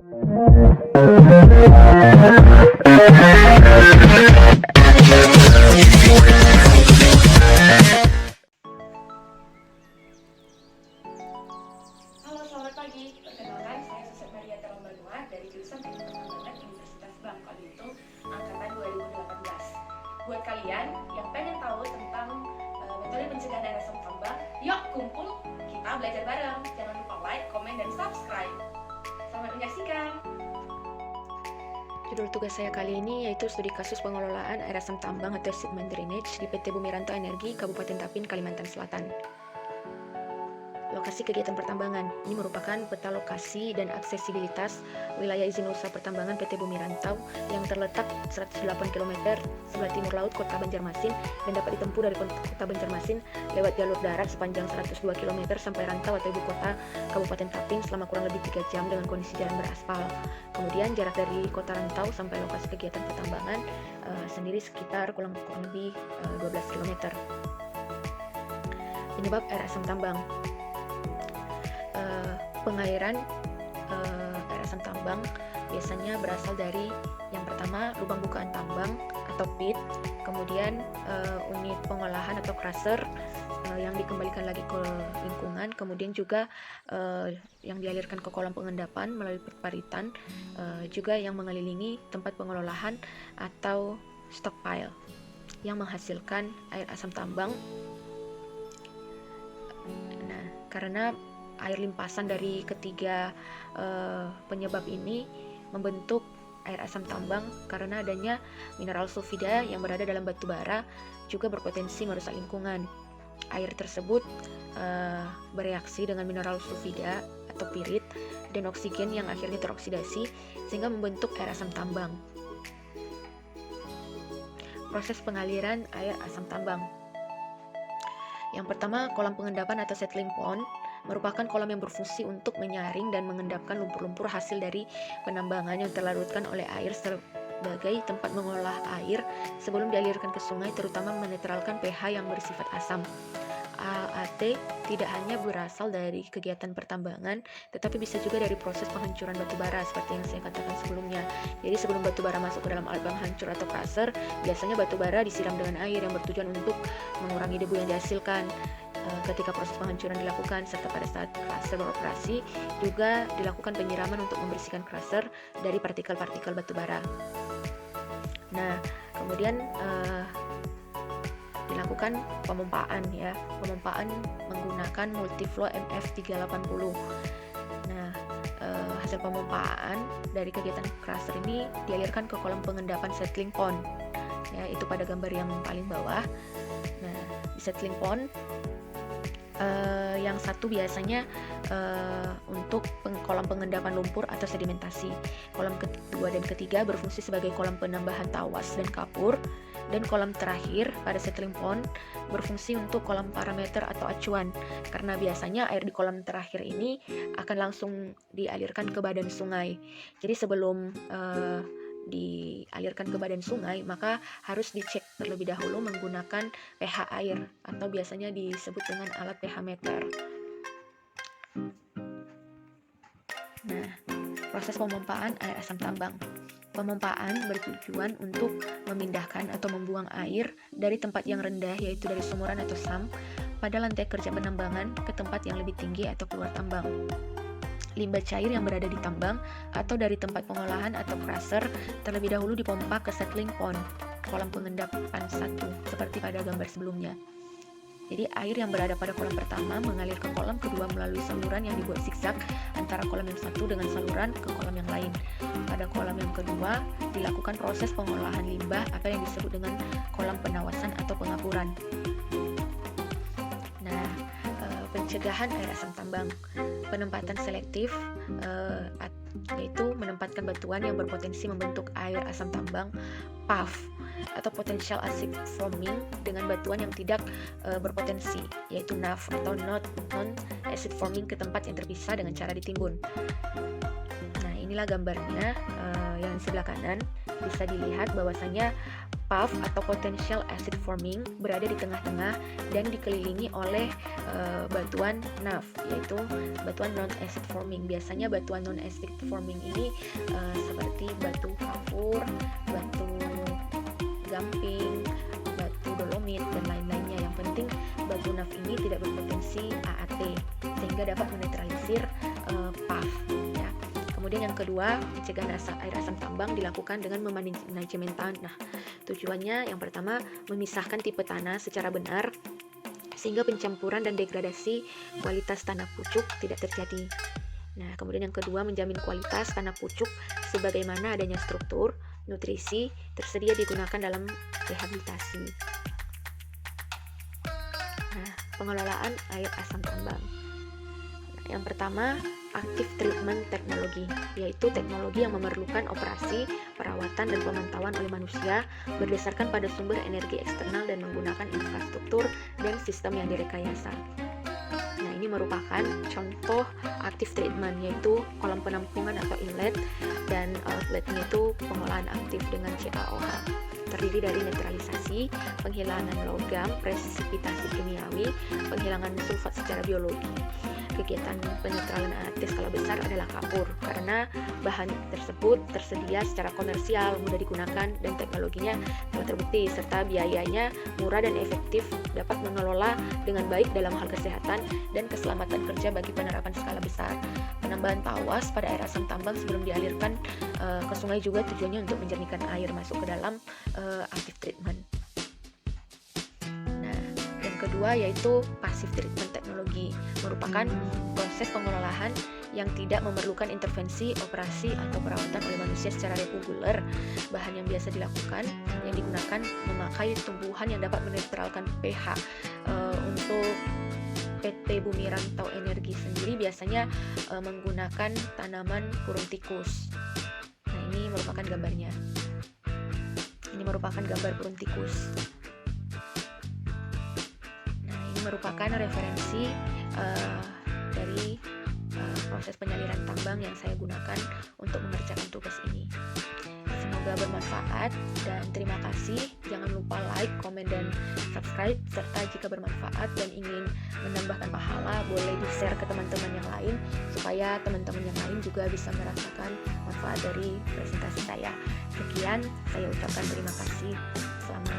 Halo, selamat pagi. Perkenalkan, saya Suset Maria Terombanua dari jurusan Teknik Pertambangan Universitas Bangkok itu angkatan 2018. Buat kalian yang pengen tahu tentang metode pencegahan daerah asam tambang, yuk kumpul kita belajar bareng. Jangan lupa like, komen, dan subscribe. Selamat menyaksikan. Judul tugas saya kali ini yaitu studi kasus pengelolaan air asam tambang atau sediment drainage di PT Bumiranto Energi Kabupaten Tapin, Kalimantan Selatan. Lokasi kegiatan pertambangan ini merupakan peta lokasi dan aksesibilitas wilayah izin usaha pertambangan PT Bumiranto yang terletak 108 km sebelah timur laut Kota Banjarmasin dan dapat ditempuh dari Kota Banjarmasin lewat jalur darat sepanjang 102 km sampai rantau atau ibu kota Kabupaten Tapin selama kurang lebih 3 jam dengan kondisi jalan beraspal. Kemudian jarak dari kota rantau sampai lokasi kegiatan pertambangan sendiri sekitar kurang lebih 12 km. Penyebab air asam tambang. Pengairan air asam tambang biasanya berasal dari yang pertama lubang bukaan tambang atau pit, kemudian unit pengolahan atau crusher yang dikembalikan lagi ke lingkungan, kemudian juga yang dialirkan ke kolam pengendapan melalui perparitan, juga yang mengelilingi tempat pengelolaan atau stockpile yang menghasilkan air asam tambang. Nah, karena air limpasan dari ketiga penyebab ini membentuk air asam tambang karena adanya mineral sulfida yang berada dalam batu bara juga berpotensi merusak lingkungan. Air tersebut bereaksi dengan mineral sulfida atau pirit dan oksigen yang akhirnya teroksidasi sehingga membentuk air asam tambang. Proses pengaliran air asam tambang. Yang pertama, kolam pengendapan atau settling pond merupakan kolam yang berfungsi untuk menyaring dan mengendapkan lumpur-lumpur hasil dari penambangan yang terlarutkan oleh air sebagai tempat mengolah air sebelum dialirkan ke sungai, terutama menetralkan pH yang bersifat asam. AAT tidak hanya berasal dari kegiatan pertambangan, tetapi bisa juga dari proses penghancuran batu bara seperti yang saya katakan sebelumnya. Jadi sebelum batu bara masuk ke dalam alat penghancur atau crusher, biasanya batu bara disiram dengan air yang bertujuan untuk mengurangi debu yang dihasilkan ketika proses penghancuran dilakukan, serta pada saat crusher beroperasi juga dilakukan penyiraman untuk membersihkan crusher dari partikel-partikel batu bara. Nah, kemudian dilakukan pemompaan pemompaan menggunakan multiflow MF380. Nah, hasil pemompaan dari kegiatan crusher ini dialirkan ke kolam pengendapan settling pond, itu pada gambar yang paling bawah. Nah, di settling pond yang satu biasanya untuk kolam pengendapan lumpur atau sedimentasi. Kolam kedua dan ketiga berfungsi sebagai kolam penambahan tawas dan kapur, dan kolam terakhir pada settling pond berfungsi untuk kolam parameter atau acuan, karena biasanya air di kolam terakhir ini akan langsung dialirkan ke badan sungai. Jadi sebelum dialirkan ke badan sungai, maka harus dicek terlebih dahulu menggunakan pH air atau biasanya disebut dengan alat pH meter. Nah, proses pemompaan air asam tambang. Pemompaan bertujuan untuk memindahkan atau membuang air dari tempat yang rendah, yaitu dari sumuran atau sump, pada lantai kerja penambangan ke tempat yang lebih tinggi atau keluar tambang. Limbah cair yang berada di tambang atau dari tempat pengolahan atau crusher terlebih dahulu dipompa ke settling pond, kolam pengendapan 1, seperti pada gambar sebelumnya. Jadi air yang berada pada kolam pertama mengalir ke kolam kedua melalui saluran yang dibuat zigzag antara kolam yang satu dengan saluran ke kolam yang lain. Pada kolam yang kedua dilakukan proses pengolahan limbah atau yang disebut dengan kolam penawasan atau pengapuran. Nah, pencegahan air asam tambang. Penempatan selektif yaitu menempatkan batuan yang berpotensi membentuk air asam tambang PAF atau potential acid forming dengan batuan yang tidak berpotensi, yaitu NAF atau non acid forming ke tempat yang terpisah dengan cara ditimbun. Nah, inilah gambarnya yang di sebelah kanan bisa dilihat bahwasanya PAF atau potential acid forming berada di tengah-tengah dan dikelilingi oleh batuan NaF, yaitu batuan non acid forming. Biasanya batuan non acid forming ini seperti batu kapur, batu gamping, batu dolomit, dan lain-lainnya. Yang penting batu NaF ini tidak berpotensi AAT sehingga dapat menetralisir PAF. Ya. Kemudian yang kedua, pencegahan air asam tambang dilakukan dengan memanajemen tanah. Tujuannya yang pertama, memisahkan tipe tanah secara benar sehingga pencampuran dan degradasi kualitas tanah pucuk tidak terjadi. Nah, kemudian yang kedua, menjamin kualitas tanah pucuk sebagaimana adanya struktur, nutrisi tersedia digunakan dalam rehabilitasi. Nah, pengelolaan air asam tambang. Yang pertama, active treatment teknologi, yaitu teknologi yang memerlukan operasi, perawatan, dan pemantauan oleh manusia berdasarkan pada sumber energi eksternal dan menggunakan infrastruktur dan sistem yang direkayasa. Nah, ini merupakan contoh active treatment, yaitu kolam penampungan atau inlet, dan outletnya itu pengolahan aktif dengan CaOH. Terdiri dari netralisasi, penghilangan logam, presipitasi kimiawi, penghilangan sulfat secara biologi. Kegiatan penetralan AAT skala besar adalah kapur, karena bahan tersebut tersedia secara komersial, mudah digunakan, dan teknologinya telah terbukti, serta biayanya murah dan efektif, dapat mengelola dengan baik dalam hal kesehatan dan keselamatan kerja bagi penerapan skala besar. Penambahan tawas pada air asam tambang sebelum dialirkan ke sungai juga tujuannya untuk menjernihkan air masuk ke dalam active treatment. Nah, yang kedua yaitu passive treatment teknologi, merupakan proses pengelolaan yang tidak memerlukan intervensi, operasi, atau perawatan oleh manusia secara reguler. Bahan yang biasa dilakukan yang digunakan memakai tumbuhan yang dapat menetralkan pH. Untuk PT Bumi Rantau Energi sendiri biasanya menggunakan tanaman burung tikus. Nah, ini merupakan gambarnya. Ini merupakan gambar burung tikus. Nah, ini merupakan referensi dari proses penyaliran tambang yang saya gunakan untuk mengerjakan tugas ini. Semoga bermanfaat dan terima kasih. Jangan lupa like, komen, dan subscribe, serta jika bermanfaat dan ingin menambahkan pahala, boleh di-share ke teman-teman yang lain supaya teman-teman yang lain juga bisa merasakan manfaat dari presentasi saya. Sekian, saya ucapkan terima kasih. Selamat